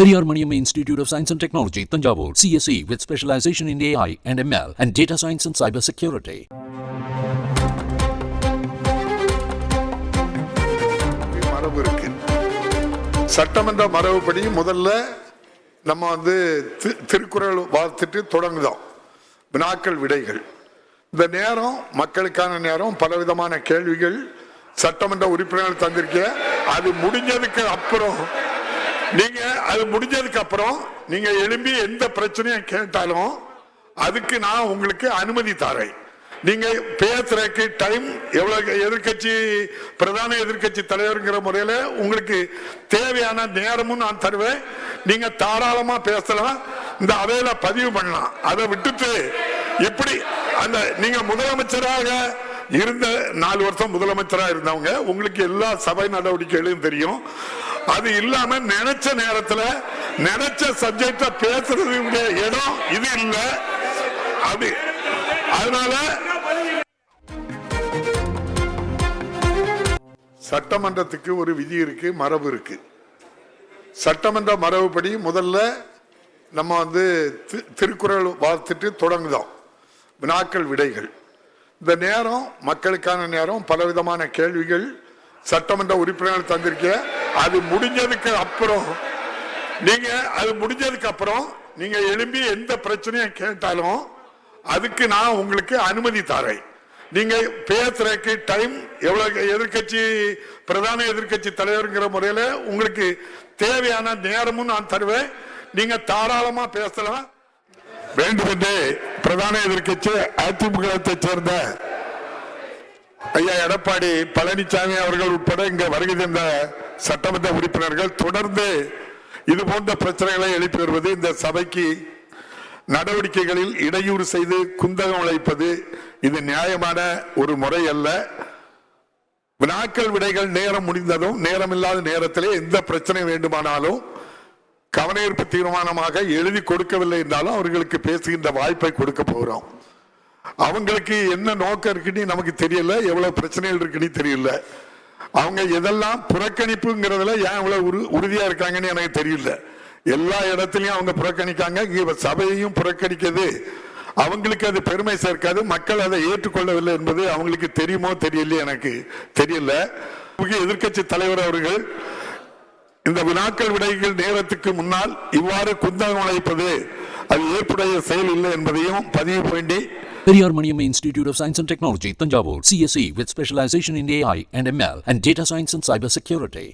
Periyar Maniamma Institute of Science and Technology, Tanjavur, CSE with specialization in AI and ML and data science and cyber security. மரபு இருக்கு. சட்டமன்ற மரபுப்படி முதல்ல நம்ம திருக்குறள் வாழ்த்துட்டு தொடங்குதோம். வினாக்கள் விடைகள். இந்த நேரம் மக்களுக்கான நேரம், பலவிதமான கேள்விகள் சட்டமன்ற உறுப்பினர்கள் தந்திருக்க. அது முடிஞ்சதுக்கு அப்புறம் நீங்க எழும்பி எந்த பிரச்சனையும் கேட்டாலும் அதுக்கு நான் உங்களுக்கு அனுமதி தரேன். நீங்க பேசுறதுக்கு டைம் எவ்வளவு, எதிர்கட்சி பிரதான எதிர்கட்சி தலைவர்ங்கிற முறையில உங்களுக்கு தேவையான நேரமும் நான் தருவேன். நீங்க தாராளமா பேசலாம், இந்த அவையில பதிவு பண்ணலாம். அதை விட்டுட்டு இப்படி நீங்க முதலமைச்சராக இருந்த 4 வருஷம் முதலமைச்சராக இருந்தவங்க, உங்களுக்கு எல்லா சபை நடவடிக்கைகளும் தெரியும். அது இல்லாம நினைச்ச நேரத்துல நினைச்ச சப்ஜெக்ட பேசுறது இடம் இது இல்ல. அதனால சட்டமன்றத்துக்கு ஒரு விதி இருக்கு, மரபு இருக்கு. சட்டமன்ற மரபுப்படி முதல்ல நம்ம திருக்குறள் வாழ்த்துட்டு தொடங்குதோம். வினாக்கள் விடைகள். இந்த நேரம் மக்களுக்கான நேரம், பலவிதமான கேள்விகள் சட்டமன்ற உறுப்பினர்கள் தந்திருக்க. அது முடிஞ்சதுக்கு அப்புறம் நீங்க எழும்பி எந்த பிரச்சனையும் கேட்டாலும் அதுக்கு நான் உங்களுக்கு அனுமதி தரேன். நீங்க பேசுறதுக்கு டைம் எவ்வளவு, எதிர்கட்சி பிரதான எதிர்கட்சி தலைவர்ங்கிற முறையில உங்களுக்கு தேவையான நேரமும் நான் தருவேன். நீங்க தாராளமா பேசலாம். வேண்டும் என்று பிரதான எதிர்கட்சி அதிமுகத்தை சேர்ந்த ஐயா எடப்பாடி பழனிசாமி அவர்கள் உட்பட இங்க வருகை தந்த சட்டமன்ற உறுப்பினர்கள் தொடர்ந்து இது போன்ற பிரச்சனைகளை எழுப்பி வருவது, இந்த சபைக்கு நடவடிக்கைகளில் இடையூறு செய்து குந்தகம் உழைப்பது இது நியாயமான ஒரு முறை அல்ல. வினாக்கள் விடைகள் நேரம் முடிந்ததும் நேரம் இல்லாத நேரத்திலே எந்த பிரச்சனை வேண்டுமானாலும் கவனஈர்ப்பு தீர்மானமாக எழுதி கொடுக்கவில்லை என்றாலும் அவர்களுக்கு பேசுகின்ற வாய்ப்பை கொடுக்க போகிறோம். அவங்களுக்கு என்ன நோக்கம் இருக்குன்னு நமக்கு தெரியல, எவ்வளவு பிரச்சனைகள் இருக்குன்னு தெரியல. அவங்க எதெல்லாம் புறக்கணிப்புங்கிறதுல ஏன் இவ்வளவு உறுதியா இருக்காங்கன்னு எனக்கு தெரியல. எல்லா இடத்துலயும் அவங்க புறக்கணிக்காங்க, சபையையும் புறக்கணிக்கிறது. அவங்களுக்கு அது பெருமை சேர்க்காது, மக்கள் அதை ஏற்றுக்கொள்ளவில்லை என்பது அவங்களுக்கு தெரியுமோ தெரியல, எனக்கு தெரியல. எதிர்கட்சி தலைவர் அவர்கள் இந்த வினாக்கள் விடைகள் நேரத்துக்கு முன்னால் இவ்வாறு குந்தகம் உழைப்பது அது ஏற்புடைய செயல் இல்லை என்பதையும் பதிவு பண்ணி, Periyar Maniamma Institute of Science and Technology, Tanjavur, CSE with specialization in AI and ML and data science and cyber security.